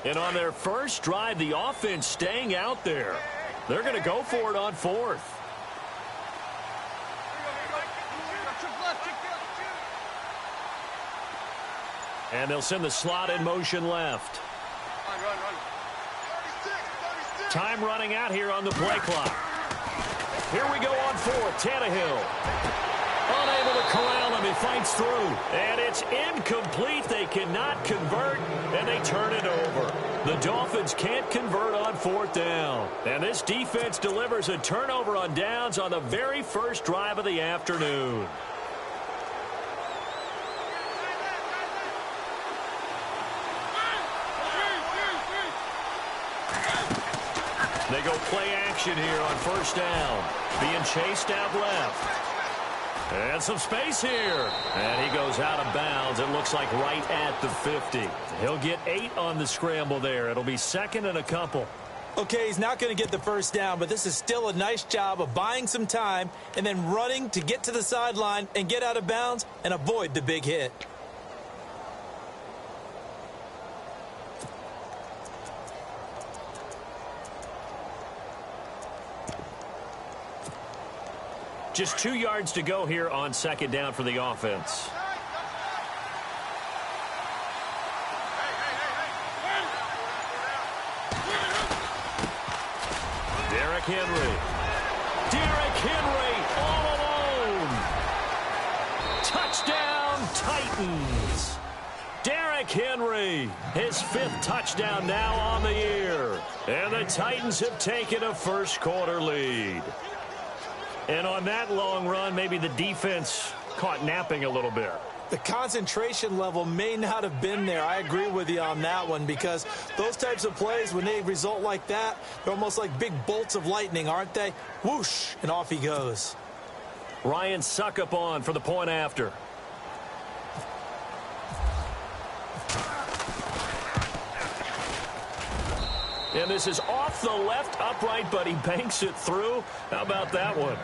And on their first drive, the offense staying out there. They're going to go for it on fourth. And they'll send the slot in motion left. Time running out here on the play clock. Here we go on fourth. Tannehill. Unable to corral him. He fights through. And it's incomplete. They cannot convert, and they turn it over. The Dolphins can't convert on fourth down. And this defense delivers a turnover on downs on the very first drive of the afternoon. They go play action here on first down. Being chased out left. And some space here. And he goes out of bounds. It looks like right at the 50. He'll get 8 on the scramble there. It'll be second and a couple. Okay, he's not going to get the first down, but this is still a nice job of buying some time and then running to get to the sideline and get out of bounds and avoid the big hit. Just 2 yards to go here on second down for the offense. Derrick Henry. Derrick Henry all alone. Touchdown, Titans. Derrick Henry, his 5th touchdown now on the year. And the Titans have taken a first quarter lead. And on that long run, maybe the defense caught napping a little bit. The concentration level may not have been there. I agree with you on that one, because those types of plays, when they result like that, they're almost like big bolts of lightning, aren't they? Whoosh, and off he goes. Ryan Suckup on for the point after. And this is off the left upright, but he banks it through. How about that one?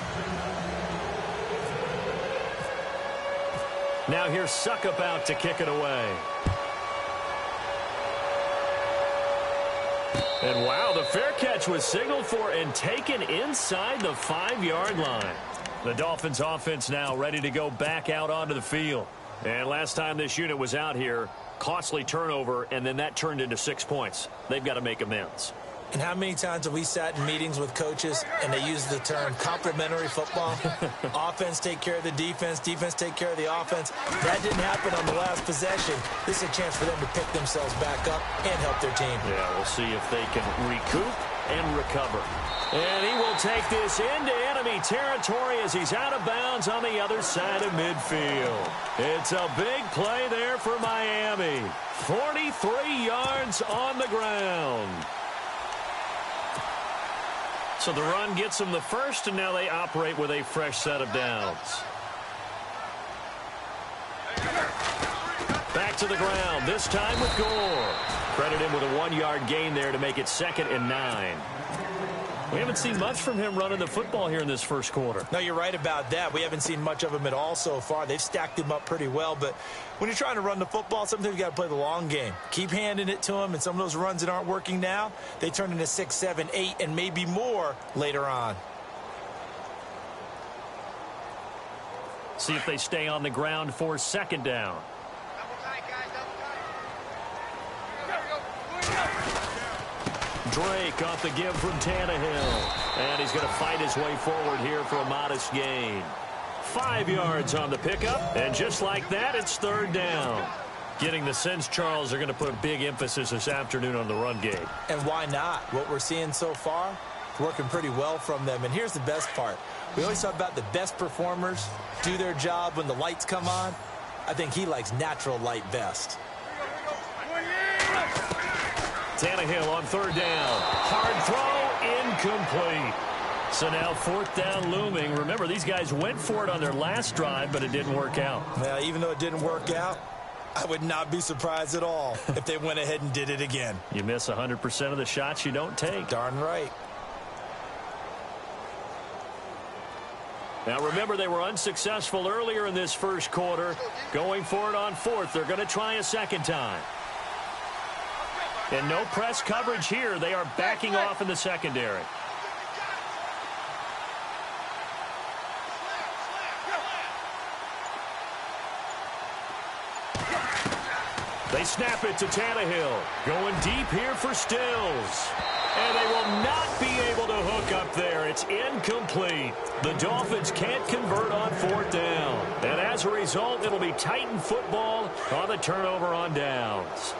Now here's Suckup out to kick it away. And wow, the fair catch was signaled for and taken inside the 5-yard line. The Dolphins offense now ready to go back out onto the field. And last time this unit was out here, costly turnover, and then that turned into 6 points. They've got to make amends. And how many times have we sat in meetings with coaches and they use the term complementary football? Offense take care of the defense, defense take care of the offense. That didn't happen on the last possession. This is a chance for them to pick themselves back up and help their team. Yeah, we'll see if they can recoup and recover. And he will take this into enemy territory as he's out of bounds on the other side of midfield. It's a big play there for Miami. 43 yards on the ground. So the run gets them the first, and now they operate with a fresh set of downs. Back to the ground, this time with Gore. Credit him with a 1-yard gain there to make it 2nd and 9. We haven't seen much from him running the football here in this first quarter. No, you're right about that. We haven't seen much of him at all so far. They've stacked him up pretty well, but when you're trying to run the football, sometimes you got to play the long game. Keep handing it to him, and some of those runs that aren't working now, they turn into 6, 7, 8, and maybe more later on. See if they stay on the ground for second down. Drake off the give from Tannehill. And he's going to fight his way forward here for a modest gain. 5 yards on the pickup. And just like that, it's 3rd down. Getting the sense, Charles, they're going to put a big emphasis this afternoon on the run game. And why not? What we're seeing so far, working pretty well from them. And here's the best part. We always talk about the best performers do their job when the lights come on. I think he likes natural light best. Tannehill on 3rd down. Hard throw, incomplete. So now 4th down looming. Remember, these guys went for it on their last drive, but it didn't work out. Now, even though it didn't work out, I would not be surprised at all if they went ahead and did it again. You miss 100% of the shots you don't take. Darn right. Now, remember, they were unsuccessful earlier in this first quarter. Going for it on 4th. They're going to try a second time. And no press coverage here. They are backing off in the secondary. They snap it to Tannehill. Going deep here for Stills. And they will not be able to hook up there. It's incomplete. The Dolphins can't convert on 4th down. And as a result, it'll be Titan football on the turnover on downs.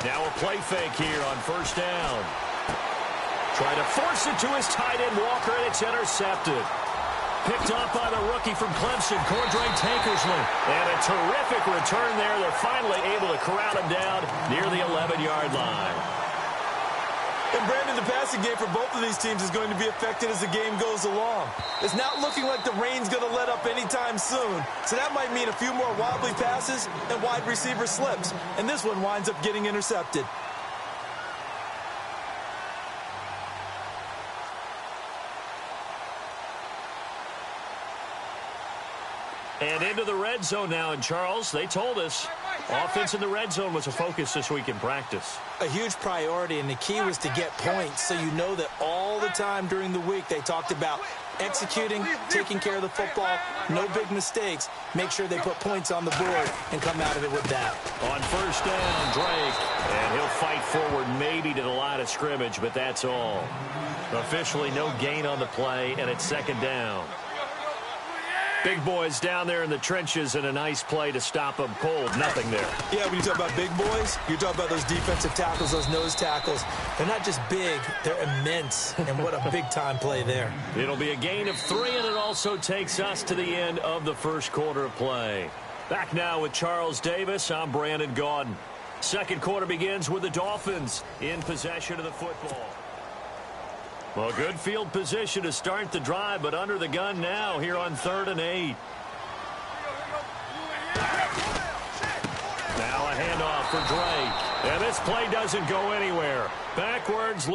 Now a play fake here on 1st down. Trying to force it to his tight end, Walker, and it's intercepted. Picked up by the rookie from Clemson, Cordray Tankersley. And a terrific return there. They're finally able to corral him down near the 11-yard line. And, Brandon, the passing game for both of these teams is going to be affected as the game goes along. It's not looking like the rain's going to let up anytime soon. So that might mean a few more wobbly passes and wide receiver slips. And this one winds up getting intercepted. And into the red zone now. And, Charles, they told us offense in the red zone was a focus this week in practice. A huge priority, and the key was to get points. So you know that all the time during the week they talked about executing, taking care of the football, no big mistakes. Make sure they put points on the board and come out of it with that. On 1st down, Drake. And he'll fight forward maybe to the line of scrimmage, but that's all. Officially no gain on the play, and it's 2nd down. Big boys down there in the trenches, and a nice play to stop them cold. Nothing there. Yeah, when you talk about big boys, you're talking about those defensive tackles, those nose tackles. They're not just big, they're immense. And what a big-time play there. It'll be a gain of 3, and it also takes us to the end of the 1st quarter of play. Back now with Charles Davis. I'm Brandon Gaudin. 2nd quarter begins with the Dolphins in possession of the football. Well, good field position to start the drive, but under the gun now here on 3rd and 8. Now a handoff for Drake. And this play doesn't go anywhere. Backwards.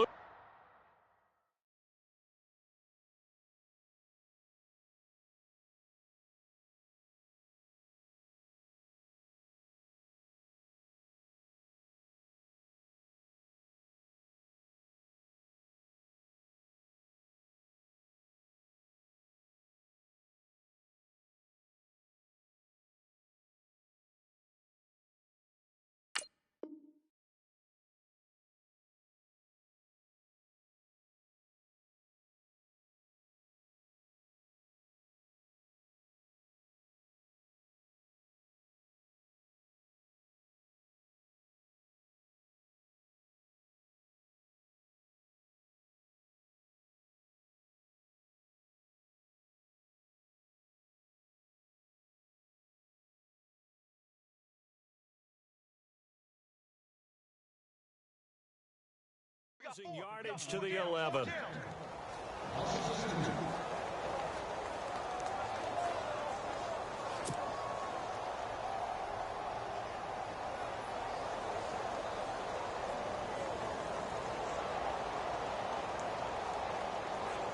Losing yardage to the 11.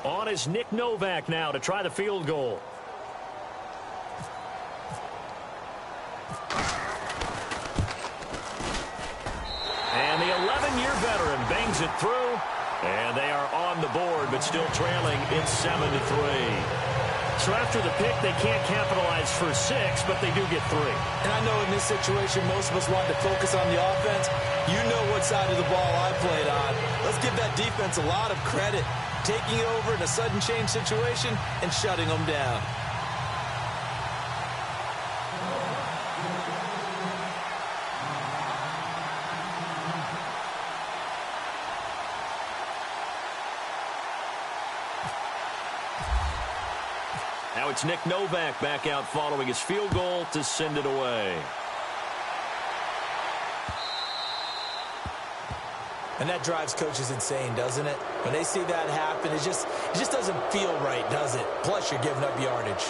On is Nick Novak now to try the field goal. And the 11-year veteran bangs it through, and they are on the board, but still trailing. It's 7-3. So after the pick, they can't capitalize for 6, but they do get 3. And I know in this situation, most of us want to focus on the offense. You know what side of the ball I played on. Let's give that defense a lot of credit, taking it over in a sudden change situation and shutting them down. Now it's Nick Novak back out following his field goal to send it away. And that drives coaches insane, doesn't it? When they see that happen, it just doesn't feel right, does it? Plus, you're giving up yardage.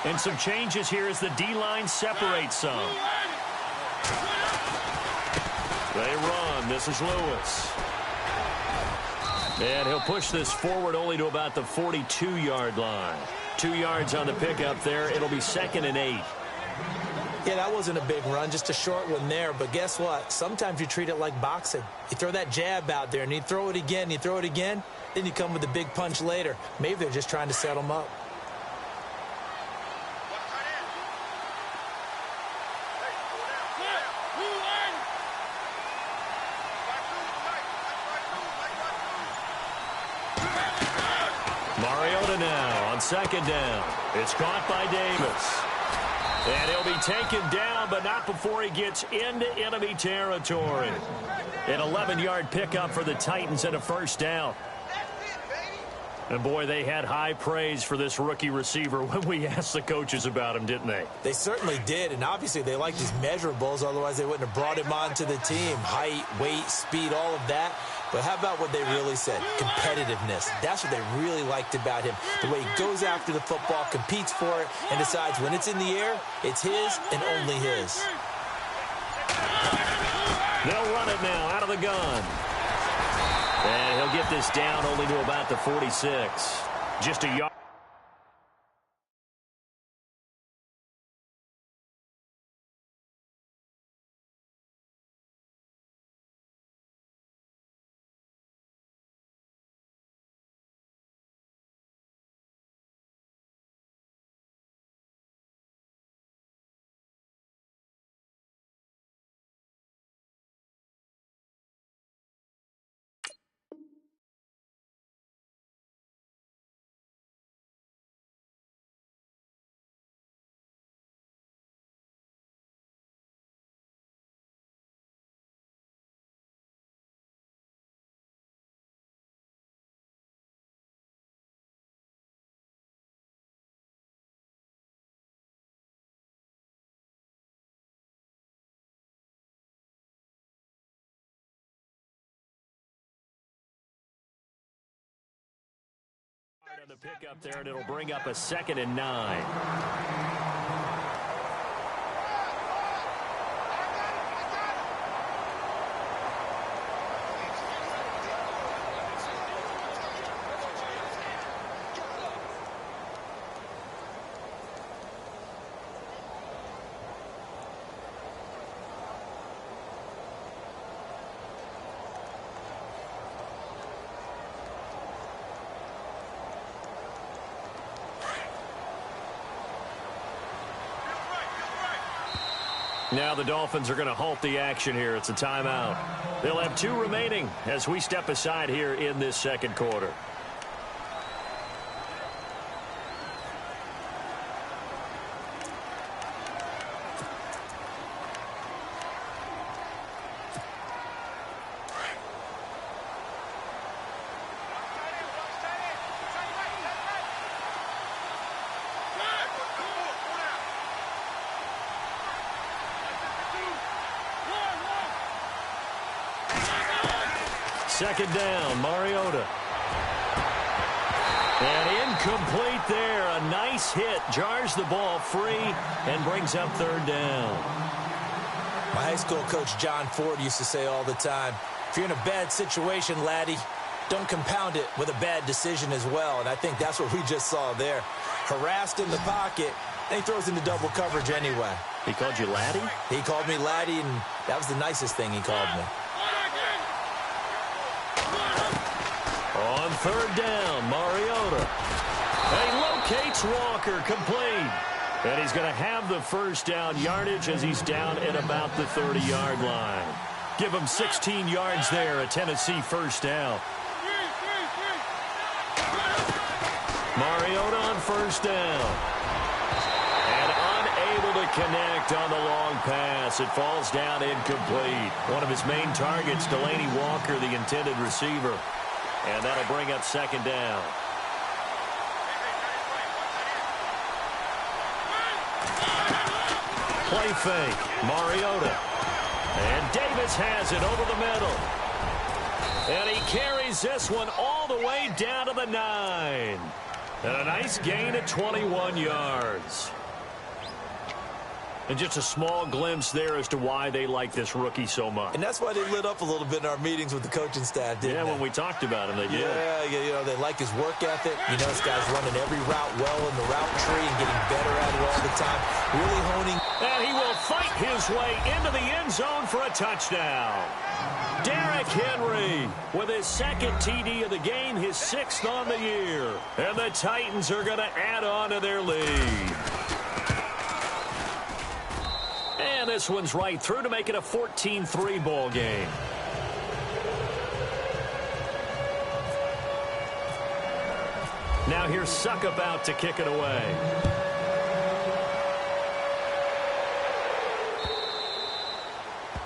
And some changes here as the D-line separates some. They run. This is Lewis. And he'll push this forward only to about the 42-yard line. 2 yards on the pickup there. It'll be 2nd and 8. Yeah, that wasn't a big run, just a short one there. But guess what? Sometimes you treat it like boxing. You throw that jab out there, and you throw it again, you throw it again, then you come with a big punch later. Maybe they're just trying to set them up. Mariota now on 2nd down. It's caught by Davis. And he'll be taken down, but not before he gets into enemy territory. An 11-yard pickup for the Titans and a 1st down. And, boy, they had high praise for this rookie receiver when we asked the coaches about him, didn't they? They certainly did, and obviously they liked his measurables. Otherwise, they wouldn't have brought him onto the team. Height, weight, speed, all of that. But how about what they really said? Competitiveness. That's what they really liked about him. The way he goes after the football, competes for it, and decides when it's in the air, it's his and only his. They'll run it now out of the gun. And he'll get this down only to about the 46. Just a yard. On the pickup there, and it'll bring up a 2nd and 9. Now the Dolphins are going to halt the action here. It's a timeout. They'll have 2 remaining as we step aside here in this 2nd quarter. Second down, Mariota. And incomplete there. A nice hit. Jars the ball free and brings up 3rd down. My high school coach, John Ford, used to say all the time, if you're in a bad situation, laddie, don't compound it with a bad decision as well. And I think that's what we just saw there. Harassed in the pocket, and he throws into double coverage anyway. He called you laddie? He called me laddie, and that was the nicest thing he called me. On 3rd down, Mariota. He locates Walker, complete. And he's going to have the 1st down yardage as he's down at about the 30-yard line. Give him 16 yards there, a Tennessee 1st down. Mariota on 1st down. And unable to connect on the long pass. It falls down incomplete. One of his main targets, Delaney Walker, the intended receiver. And that'll bring up 2nd down. Play fake. Mariota. And Davis has it over the middle. And he carries this one all the way down to the 9. And a nice gain at 21 yards. And just a small glimpse there as to why they like this rookie so much. And that's why they lit up a little bit in our meetings with the coaching staff, didn't they? Yeah, when we talked about him, they did. Yeah, you know, they like his work ethic. You know, this guy's running every route well in the route tree and getting better at it all the time. Really honing. And he will fight his way into the end zone for a touchdown. Derrick Henry with his second TD of the game, his 6th on the year. And the Titans are going to add on to their lead. And this one's right through to make it a 14-3 ball game. Now here's Suck about to kick it away.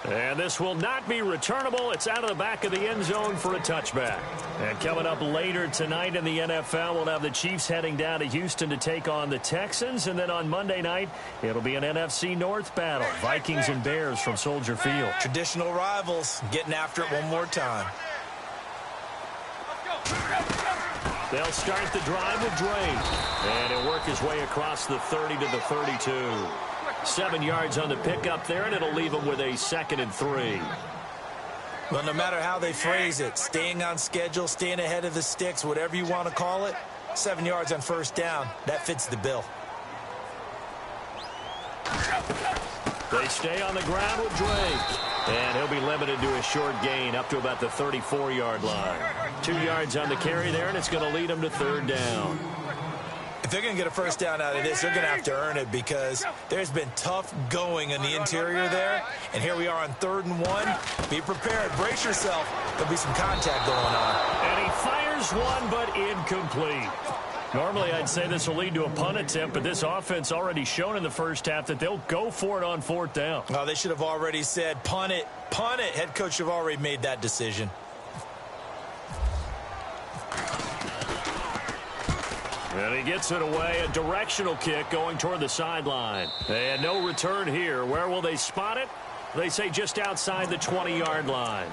And this will not be returnable. It's out of the back of the end zone for a touchback. And coming up later tonight in the NFL, we'll have the Chiefs heading down to Houston to take on the Texans. And then on Monday night, it'll be an NFC North battle. Vikings and Bears from Soldier Field. Traditional rivals getting after it one more time. They'll start the drive with Drake. And he'll work his way across the 30 to the 32. 7 yards on the pickup there, and it'll leave him with a 2nd and 3. Well, no matter how they phrase it, staying on schedule, staying ahead of the sticks, whatever you want to call it, 7 yards on first down, that fits the bill. They stay on the ground with Drake. And he'll be limited to a short gain up to about the 34-yard line. 2 yards on the carry there, and it's going to lead him to 3rd down. If they're going to get a first down out of this, they're going to have to earn it because there's been tough going in the interior there. And here we are on 3rd and 1. Be prepared. Brace yourself. There'll be some contact going on. And he fires one, but incomplete. Normally, I'd say this will lead to a punt attempt, but this offense already shown in the first half that they'll go for it on 4th down. Oh, they should have already said, punt it, punt it. Head coach should have already made that decision. And he gets it away, a directional kick going toward the sideline. And no return here. Where will they spot it? They say just outside the 20-yard line.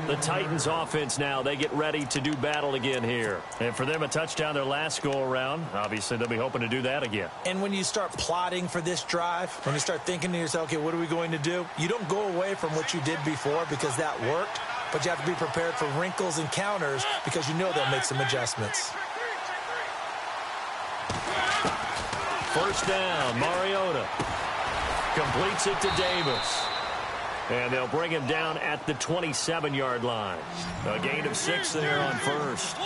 The Titans offense now, they get ready to do battle again here. And for them, a touchdown their last go-around. Obviously, they'll be hoping to do that again. And when you start plotting for this drive, when you start thinking to yourself, okay, what are we going to do? You don't go away from what you did before because that worked, but you have to be prepared for wrinkles and counters because you know they'll make some adjustments. First down, Mariota completes it to Davis. And they'll bring him down at the 27-yard line. A gain of 6 there on first.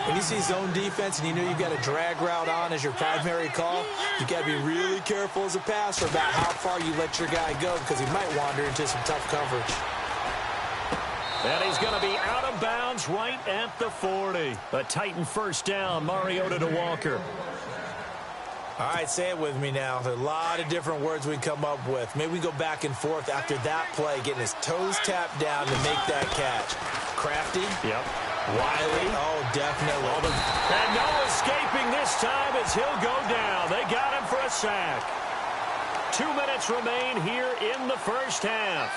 When you see zone defense and you know you've got a drag route on as your primary call, you've got to be really careful as a passer about how far you let your guy go because he might wander into some tough coverage. And he's going to be out of bounds right at the 40. A Titan first down, Mariota to Walker. All right, say it with me now. There's a lot of different words we come up with. Maybe we go back and forth after that play, getting his toes tapped down to make that catch. Crafty? Yep. Wiley? Oh, definitely. And no escaping this time as he'll go down. They got him for a sack. 2 minutes remain here in the first half.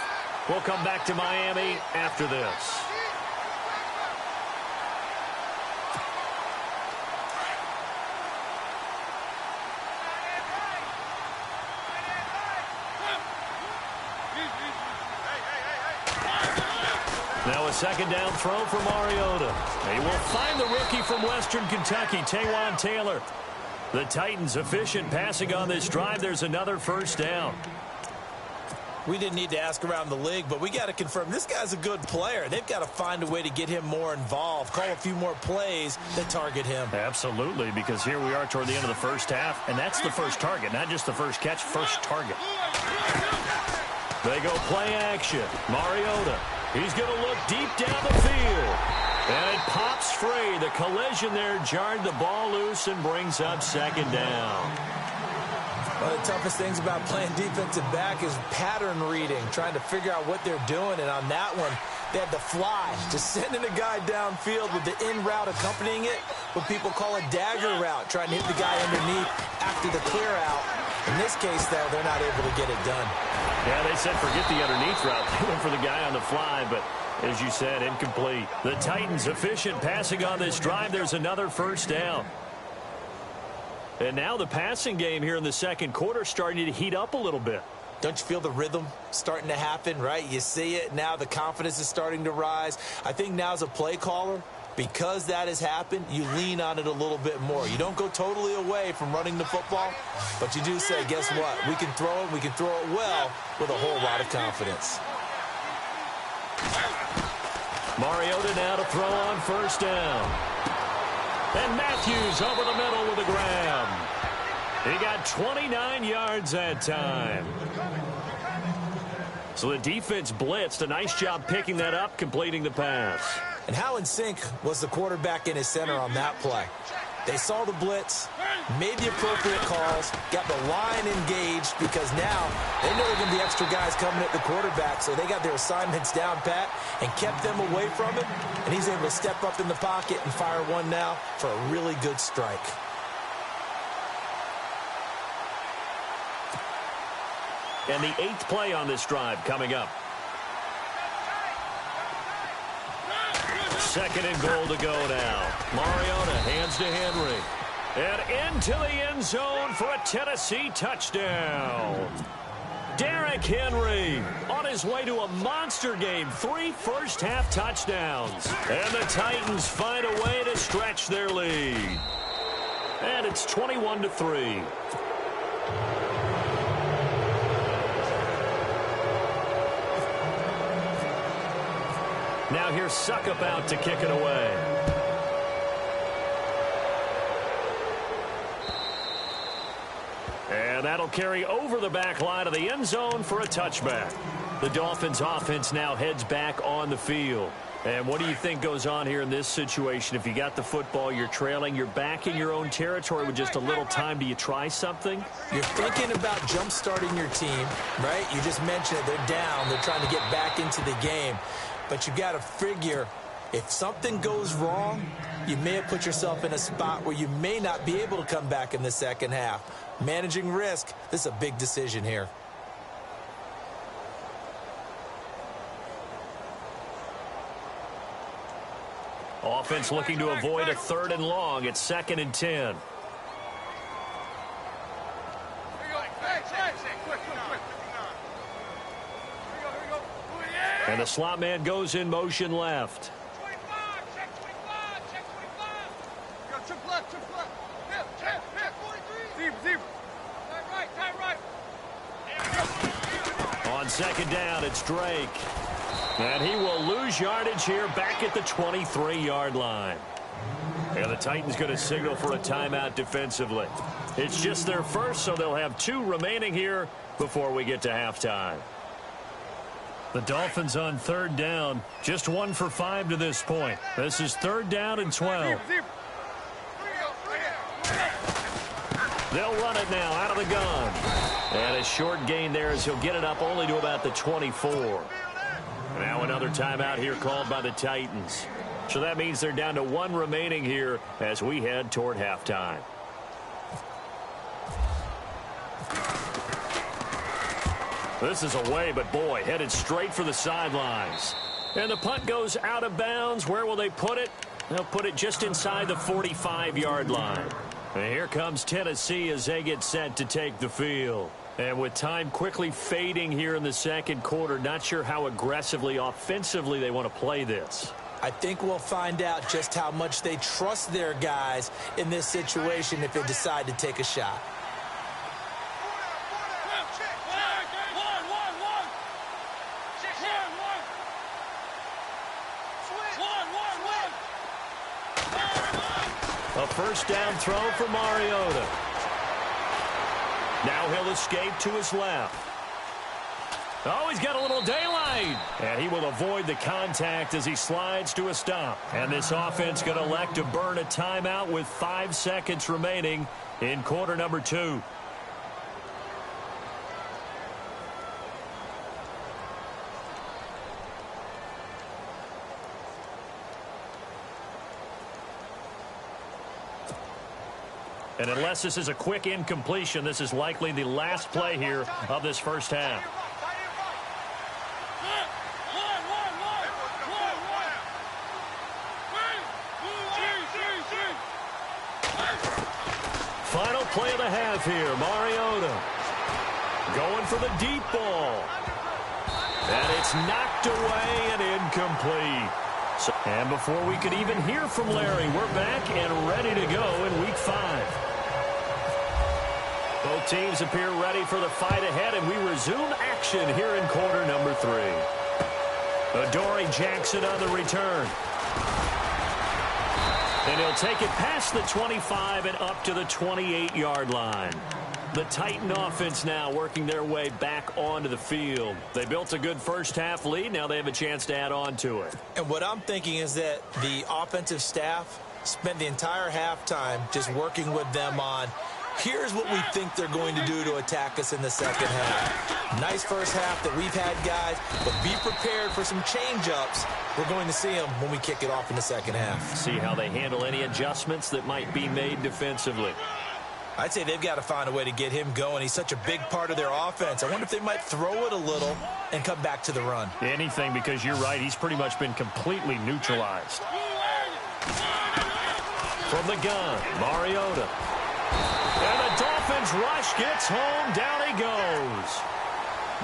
We'll come back to Miami after this. Now a second down throw for Mariota. He will find the rookie from Western Kentucky, Taywan Taylor. The Titans efficient passing on this drive. There's another first down. We didn't need to ask around the league, but we got to confirm this guy's a good player. They've got to find a way to get him more involved, call a few more plays that target him. Absolutely, because here we are toward the end of the first half, and that's the first target, not just the first catch, first target. They go play action. Mariota. He's going to look deep down the field. And it pops free. The collision there jarred the ball loose and brings up second down. One of the toughest things about playing defensive back is pattern reading, trying to figure out what they're doing. And on that one, they had the fly, just sending a guy downfield with the in route accompanying it, what people call a dagger route, trying to hit the guy underneath after the clear out. In this case, though, they're not able to get it done. Yeah, they said forget the underneath route. They went for the guy on the fly, but as you said, incomplete. The Titans efficient passing on this drive. There's another first down. And now the passing game here in the second quarter starting to heat up a little bit. Don't you feel the rhythm starting to happen, right? You see it. Now the confidence is starting to rise. I think now as a play caller, because that has happened, you lean on it a little bit more. You don't go totally away from running the football, but you do say, guess what? We can throw it. We can throw it well with a whole lot of confidence. Mariota now to throw on first down. And Matthews over the middle with a grab. He got 29 yards that time. So the defense blitzed. A nice job picking that up, completing the pass. And how in sync was the quarterback and his center on that play? They saw the blitz, made the appropriate calls, got the line engaged because now they know there are going to be extra guys coming at the quarterback, so they got their assignments down pat and kept them away from him, and he's able to step up in the pocket and fire one now for a really good strike. And the 8th play on this drive coming up. 2nd and goal to go now. Mariota hands to Henry. And into the end zone for a Tennessee touchdown. Derrick Henry on his way to a monster game. 3 first-half touchdowns. And the Titans find a way to stretch their lead. And it's 21-3. Now here's Suckup out to kick it away. And that'll carry over the back line of the end zone for a touchback. The Dolphins offense now heads back on the field. And what do you think goes on here in this situation? If you got the football, you're trailing, you're back in your own territory with just a little time. Do you try something? You're thinking about jump-starting your team, right? You just mentioned it. They're down. They're trying to get back into the game. But you got to figure, if something goes wrong, you may have put yourself in a spot where you may not be able to come back in the second half. Managing risk, this is a big decision here. Offense looking to avoid a 3rd and long. It's 2nd and 10. And the slot man goes in motion left. On 2nd down, it's Drake. And he will lose yardage here back at the 23-yard line. And the Titans going to signal for a timeout defensively. It's just their first, so they'll have 2 remaining here before we get to halftime. The Dolphins on 3rd down, just 1 for 5 to this point. This is 3rd down and 12. They'll run it now out of the gun. And a short gain there as he'll get it up only to about the 24. Now another timeout here called by the Titans. So that means they're down to 1 remaining here as we head toward halftime. This is away, but boy, headed straight for the sidelines. And the punt goes out of bounds. Where will they put it? They'll put it just inside the 45-yard line. And here comes Tennessee as they get set to take the field. And with time quickly fading here in the second quarter, not sure how aggressively, offensively they want to play this. I think we'll find out just how much they trust their guys in this situation if they decide to take a shot. A first down throw for Mariota. Now he'll escape to his left. Oh, he's got a little daylight. And he will avoid the contact as he slides to a stop. And this offense going to elect to burn a timeout with 5 seconds remaining in quarter number 2. And unless this is a quick incompletion, this is likely the last play here of this first half. Final play of the half here. Mariota going for the deep ball. And it's knocked away and incomplete. And before we could even hear from Larry, we're back and ready to go in Week 5. Both teams appear ready for the fight ahead, and we resume action here in quarter number 3. Adoree Jackson on the return. And he'll take it past the 25 and up to the 28-yard line. The Titan offense now working their way back onto the field. They built a good first-half lead. Now they have a chance to add on to it. And what I'm thinking is that the offensive staff spent the entire halftime just working with them on, here's what we think they're going to do to attack us in the second half. Nice first half that we've had, guys, but be prepared for some change-ups. We're going to see them when we kick it off in the second half. See how they handle any adjustments that might be made defensively. I'd say they've got to find a way to get him going. He's such a big part of their offense. I wonder if they might throw it a little and come back to the run. Anything, because you're right. He's pretty much been completely neutralized. From the gun, Mariota. And the Dolphins rush gets home. Down he goes.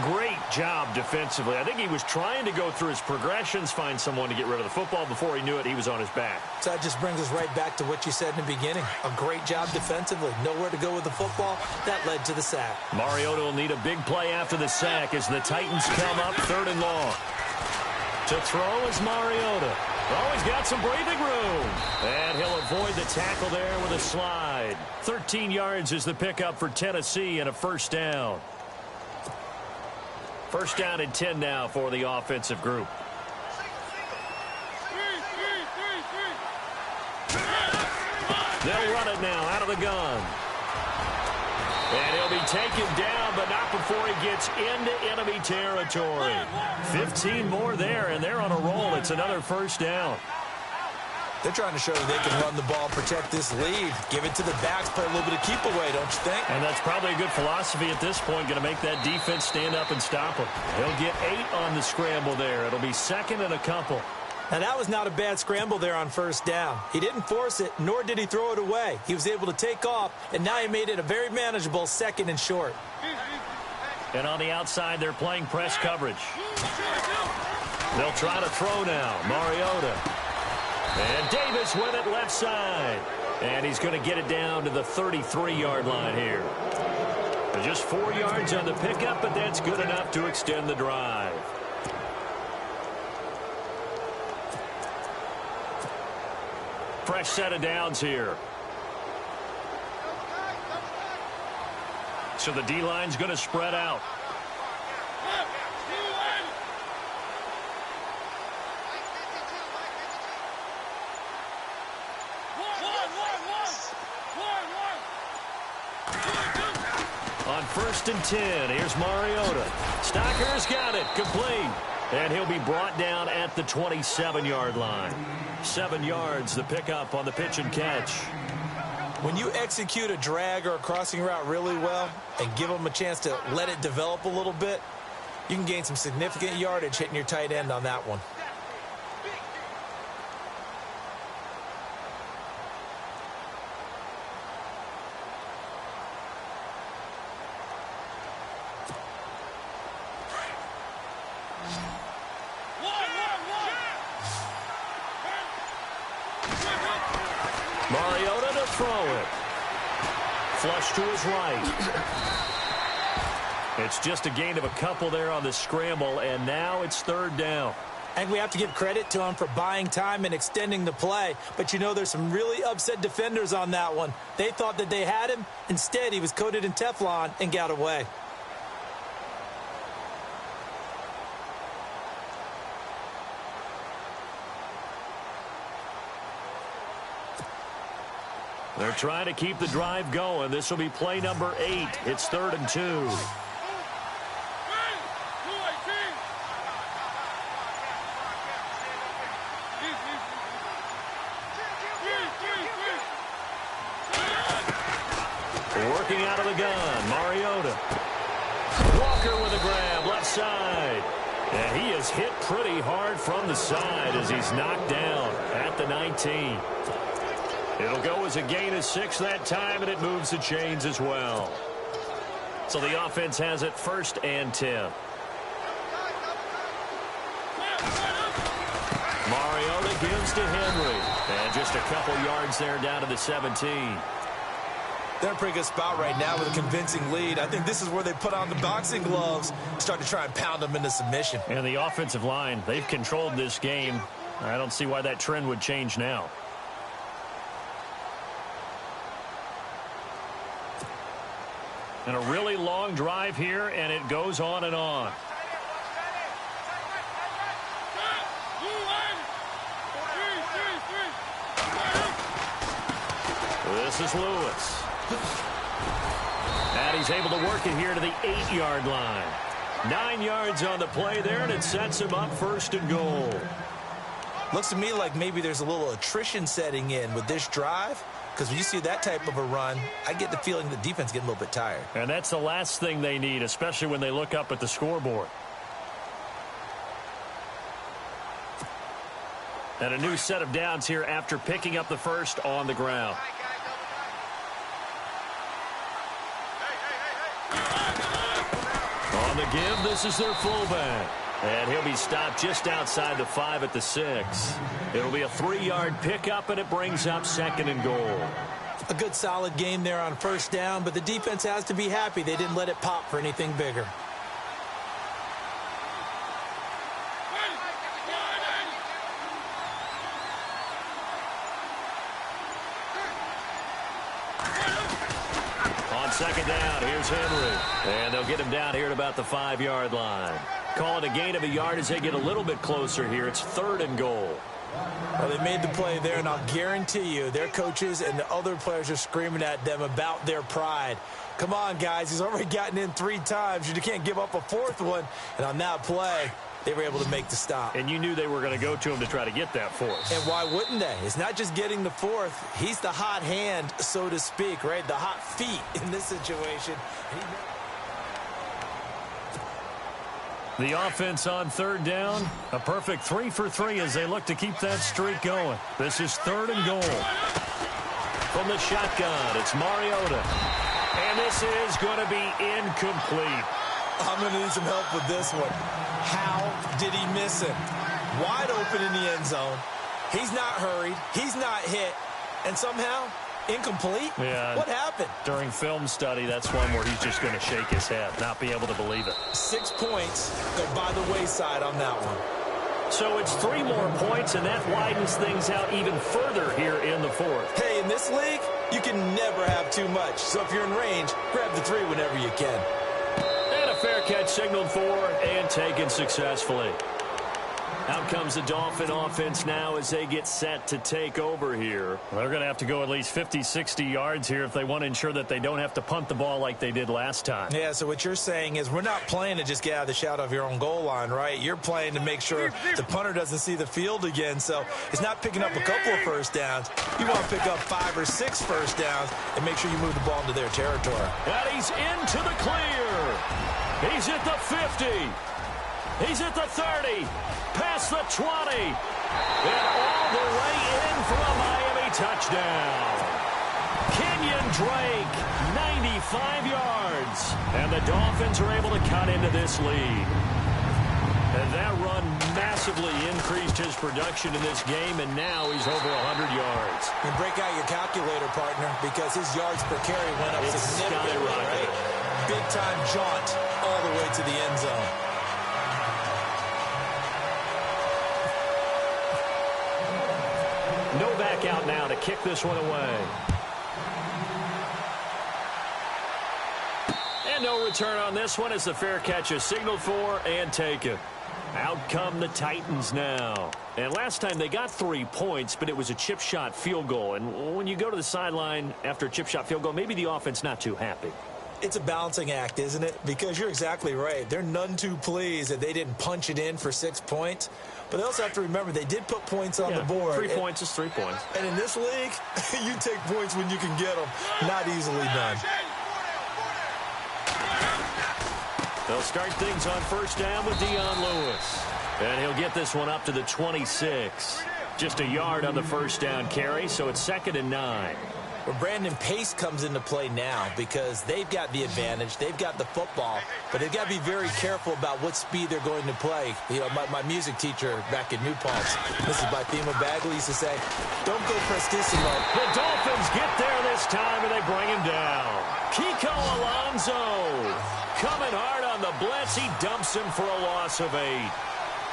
Great job defensively. I think he was trying to go through his progressions, find someone to get rid of the football. Before he knew it, he was on his back. So that just brings us right back to what you said in the beginning. A great job defensively. Nowhere to go with the football. That led to the sack. Mariota will need a big play after the sack as the Titans come up 3rd and long. To throw is Mariota. Oh, he's got some breathing room. And he'll avoid the tackle there with a slide. 13 yards is the pickup for Tennessee and a first down. First down and 10 now for the offensive group. They'll run it now out of the gun. And he'll be taken down, but not before he gets into enemy territory. 15 more there, and they're on a roll. It's another first down. They're trying to show that they can run the ball, protect this lead. Give it to the backs, play a little bit of keep away, don't you think? And that's probably a good philosophy at this point, going to make that defense stand up and stop him. He'll get 8 on the scramble there. It'll be 2nd and a couple. Now, that was not a bad scramble there on first down. He didn't force it, nor did he throw it away. He was able to take off, and now he made it a very manageable 2nd and short. And on the outside, they're playing press coverage. They'll try to throw now. Mariota. And Davis with it left side. And he's going to get it down to the 33-yard line here. Just 4 yards on the pickup, but that's good enough to extend the drive. Fresh set of downs here. So the D-line's going to spread out. On 1st and 10, here's Mariota. Stocker's got it, complete. And he'll be brought down at the 27-yard line. 7 yards, the pickup on the pitch and catch. When you execute a drag or a crossing route really well and give them a chance to let it develop a little bit, you can gain some significant yardage hitting your tight end on that one. Mariota to throw it. Flush to his right. It's just a gain of a couple there on the scramble, and now it's 3rd down. And we have to give credit to him for buying time and extending the play. But, you know, there's some really upset defenders on that one. They thought that they had him. Instead, he was coated in Teflon and got away. They're trying to keep the drive going. This will be play number 8. It's 3rd and 2. Working out of the gun, Mariota. Walker with a grab, left side. And he is hit pretty hard from the side as he's knocked down at the 19. It'll go as a gain of 6 that time, and it moves the chains as well. So the offense has it 1st and 10. Mariota gives to Henry. And just a couple yards there down to the 17. They're in a pretty good spot right now with a convincing lead. I think this is where they put on the boxing gloves, start to try and pound them into submission. And the offensive line, they've controlled this game. I don't see why that trend would change now. And a really long drive here, and it goes on and on. This is Lewis. And he's able to work it here to the 8-yard line. 9 yards on the play there, and it sets him up 1st and goal. Looks to me like maybe there's a little attrition setting in with this drive, because when you see that type of a run, I get the feeling the defense getting a little bit tired. And that's the last thing they need, especially when they look up at the scoreboard. And a new set of downs here after picking up the first on the ground. On the give, this is their fullback. And he'll be stopped just outside the 5 at the 6. It'll be a 3-yard pickup, and it brings up 2nd and goal. A good solid game there on 1st down, but the defense has to be happy they didn't let it pop for anything bigger. On 2nd down, here's Henry. And they'll get him down here at about the 5-yard line. Call it a gain of a yard as they get a little bit closer here. It's 3rd and goal. Well, they made the play there, and I'll guarantee you their coaches and the other players are screaming at them about their pride. Come on, guys. He's already gotten in 3 times. You can't give up a 4th one. And on that play, they were able to make the stop. And you knew they were going to go to him to try to get that 4th. And why wouldn't they? It's not just getting the 4th. He's the hot hand, so to speak, right? The hot feet in this situation. The offense on 3rd down, a perfect 3 for 3 as they look to keep that streak going. This is 3rd and goal. From the shotgun, it's Mariota. And this is going to be incomplete. I'm going to need some help with this one. How did he miss him? Wide open in the end zone. He's not hurried. He's not hit. And somehow, incomplete? Yeah. What happened? During film study, that's one where he's just going to shake his head, not be able to believe it. 6 points go by the wayside on that one. So it's 3 more points, and that widens things out even further here in the 4th. Hey, in this league, you can never have too much. So if you're in range, grab the 3 whenever you can. And a fair catch signaled for and taken successfully. Out comes the Dolphin offense now as they get set to take over here. They're going to have to go at least 50, 60 yards here if they want to ensure that they don't have to punt the ball like they did last time. Yeah, so what you're saying is we're not playing to just get out of the shadow of your own goal line, right? You're playing to make sure the punter doesn't see the field again. So it's not picking up a couple of 1st downs. You want to pick up 5 or 6 1st downs and make sure you move the ball into their territory. And he's into the clear. He's at the 50. He's at the 30. Past the 20. And all the way in for a Miami touchdown. Kenyon Drake, 95 yards. And the Dolphins are able to cut into this lead. And that run massively increased his production in this game, and now he's over 100 yards. And break out your calculator, partner, because his yards per carry went up significantly, right? Big-time jaunt all the way to the end zone. Novak out now to kick this one away. And no return on this one as the fair catch is signaled for and taken. Out come the Titans now. And last time they got 3 points, but it was a chip shot field goal. And when you go to the sideline after a chip shot field goal, maybe the offense not too happy. It's a balancing act, isn't it? Because you're exactly right. They're none too pleased that they didn't punch it in for 6 points. But they also have to remember they did put points on the board. 3 points is 3 points. And in this league, you take points when you can get them. Not easily done. They'll start things on 1st down with Dion Lewis. And he'll get this one up to the 26. Just a yard on the first down carry, so it's 2nd and 9. Well, Brandon, pace comes into play now because they've got the advantage. They've got the football, but they've got to be very careful about what speed they're going to play. You know, my music teacher back in New Paltz, Mrs. Bythema Bagley, used to say, don't go prestissimo. The Dolphins get there this time, and they bring him down. Kiko Alonso coming hard on the blitz. He dumps him for a loss of 8.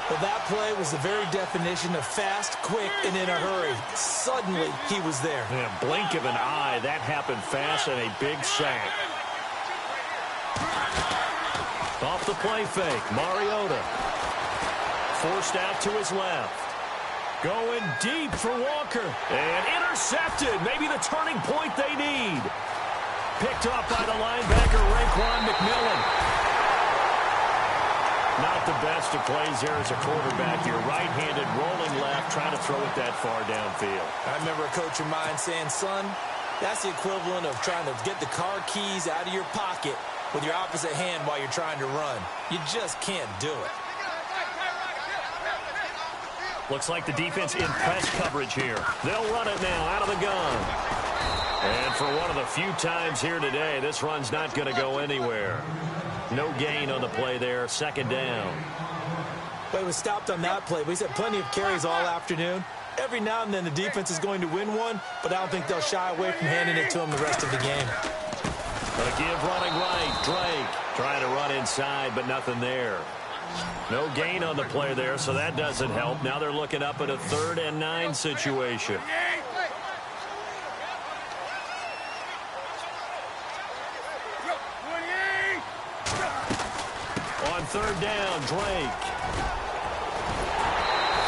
Well, that play was the very definition of fast, quick, and in a hurry. Suddenly, he was there. In a blink of an eye, that happened fast and a big sack. Off the play fake, Mariota. Forced out to his left. Going deep for Walker. And intercepted. Maybe the turning point they need. Picked up by the linebacker, Raekwon McMillan. Not the best of plays there as a quarterback. You're right-handed, rolling left, trying to throw it that far downfield. I remember a coach of mine saying, son, that's the equivalent of trying to get the car keys out of your pocket with your opposite hand while you're trying to run. You just can't do it. Looks like the defense in press coverage here. They'll run it now out of the gun. And for one of the few times here today, this run's not going to go anywhere. No gain on the play there, 2nd down. But it was stopped on that play. He's had plenty of carries all afternoon. Every now and then the defense is going to win one, but I don't think they'll shy away from handing it to him the rest of the game. Gonna give running right, Drake. Trying to run inside, but nothing there. No gain on the play there, so that doesn't help. Now they're looking up at a 3rd and 9 situation. On 3rd down, Drake.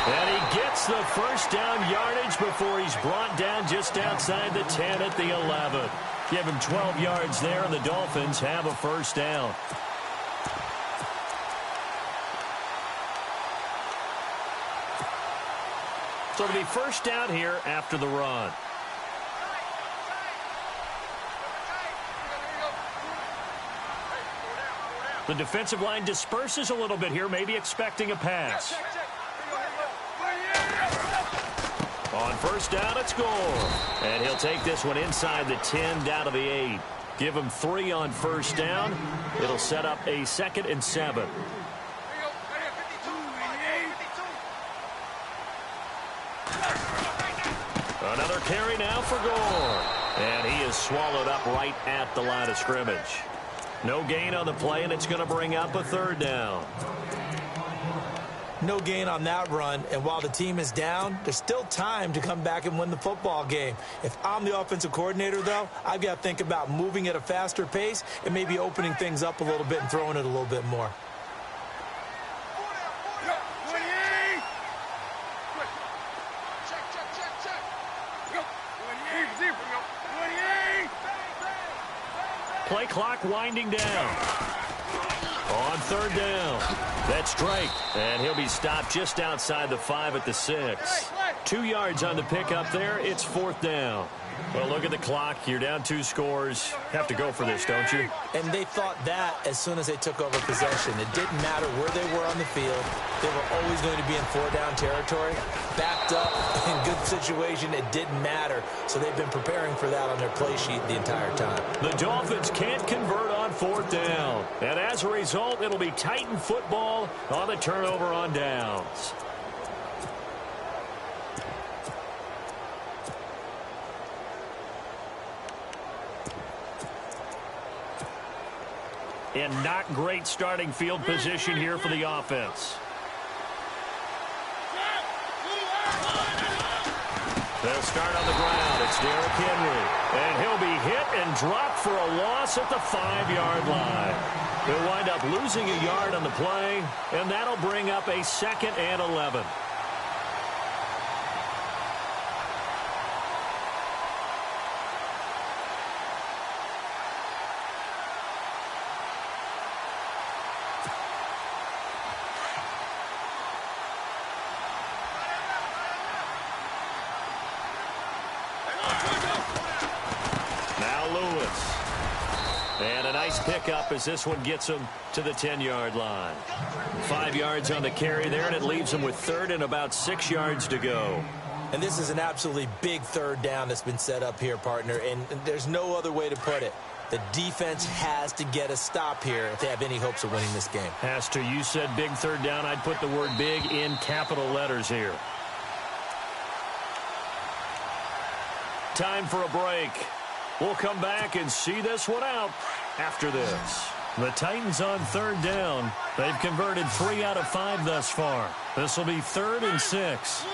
And he gets the first down yardage before he's brought down just outside the 10 at the 11. Give him 12 yards there, and the Dolphins have a first down. So it'll be first down here after the run. The defensive line disperses a little bit here, maybe expecting a pass. On first down, it's Gore. And he'll take this one inside the 10, down to the 8. Give him 3 on first down. It'll set up a 2nd and 7. Another carry now for Gore. And he is swallowed up right at the line of scrimmage. No gain on the play, and it's going to bring up a 3rd down. No gain on that run, and while the team is down, there's still time to come back and win the football game. If I'm the offensive coordinator, though, I've got to think about moving at a faster pace and maybe opening things up a little bit and throwing it a little bit more. Play clock winding down. On 3rd down, that's Drake, and he'll be stopped just outside the 5 at the 6. 2 yards on the pickup there. It's 4th down. Well, look at the clock. You're down 2 scores. Have to go for this, don't you? And they thought that as soon as they took over possession. It didn't matter where they were on the field. They were always going to be in 4-down territory. Backed up, in good situation, it didn't matter. So they've been preparing for that on their play sheet the entire time. The Dolphins can't convert on 4th down. And as a result, it'll be Titan football on the turnover on downs. And not great starting field position here for the offense. They'll start on the ground. It's Derrick Henry. And he'll be hit and dropped for a loss at the 5-yard line. They'll wind up losing a yard on the play, and that'll bring up a 2nd and 11. Pickup as this one gets him to the 10-yard line. 5 yards on the carry there, and it leaves him with 3rd and about 6 yards to go. And this is an absolutely big third down that's been set up here, partner, and there's no other way to put it. The defense has to get a stop here if they have any hopes of winning this game. Has to. You said big third down. I'd put the word big in capital letters here. Time for a break. We'll come back and see this one out after this. The Titans on third down. They've converted 3 out of 5 thus far. This will be 3rd and 6.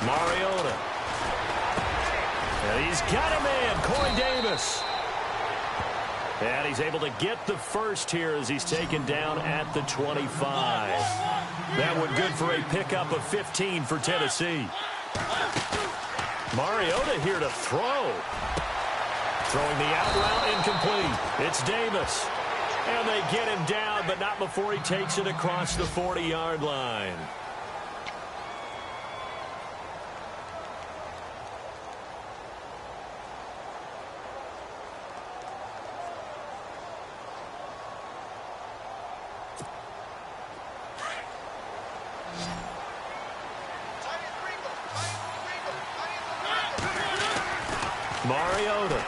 Mariota. And he's got a man, Corey Davis. And he's able to get the first here as he's taken down at the 25. That one good for a pickup of 15 for Tennessee. Mariota here to throw. Throwing the out route incomplete. It's Davis. And they get him down, but not before he takes it across the 40-yard line. Mariota.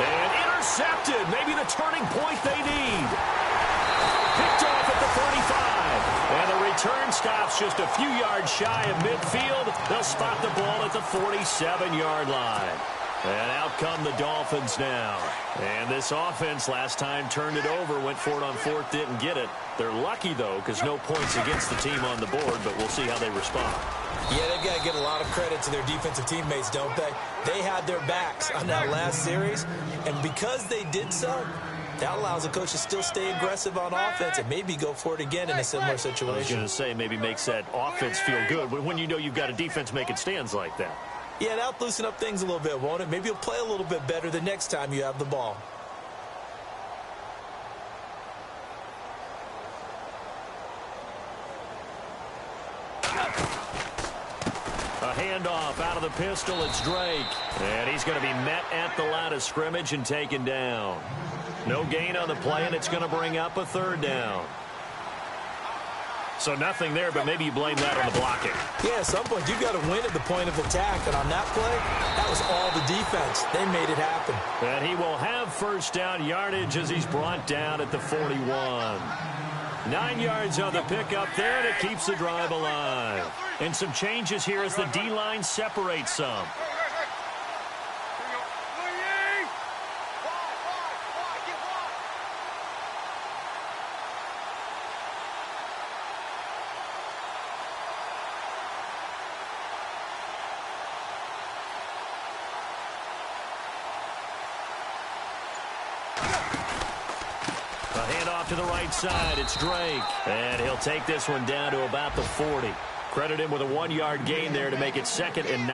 And intercepted. Maybe the turning point they need. Picked off at the 45. And the return stops just a few yards shy of midfield. They'll spot the ball at the 47-yard line. And out come the Dolphins now. And this offense last time turned it over, went for it on 4th, didn't get it. They're lucky, though, because no points against the team on the board, but we'll see how they respond. Yeah, they've got to give a lot of credit to their defensive teammates, don't they? They had their backs on that last series, and because they did so, that allows the coach to still stay aggressive on offense and maybe go for it again in a similar situation. I was going to say maybe makes that offense feel good, but when you know you've got a defense making stands like that. Yeah, that'll loosen up things a little bit, won't it? Maybe you'll play a little bit better the next time you have the ball. A handoff out of the pistol. It's Drake. And he's going to be met at the line of scrimmage and taken down. No gain on the play, and it's going to bring up a 3rd down. So nothing there, but maybe you blame that on the blocking. Yeah, at some point you've got to win at the point of attack. And on that play, that was all the defense. They made it happen. And he will have first down yardage as he's brought down at the 41. 9 yards on the pickup there, and it keeps the drive alive. And some changes here as the D-line separates some. To the right side, it's Drake. And he'll take this one down to about the 40. Credit him with a 1-yard gain there to make it 2nd and 9.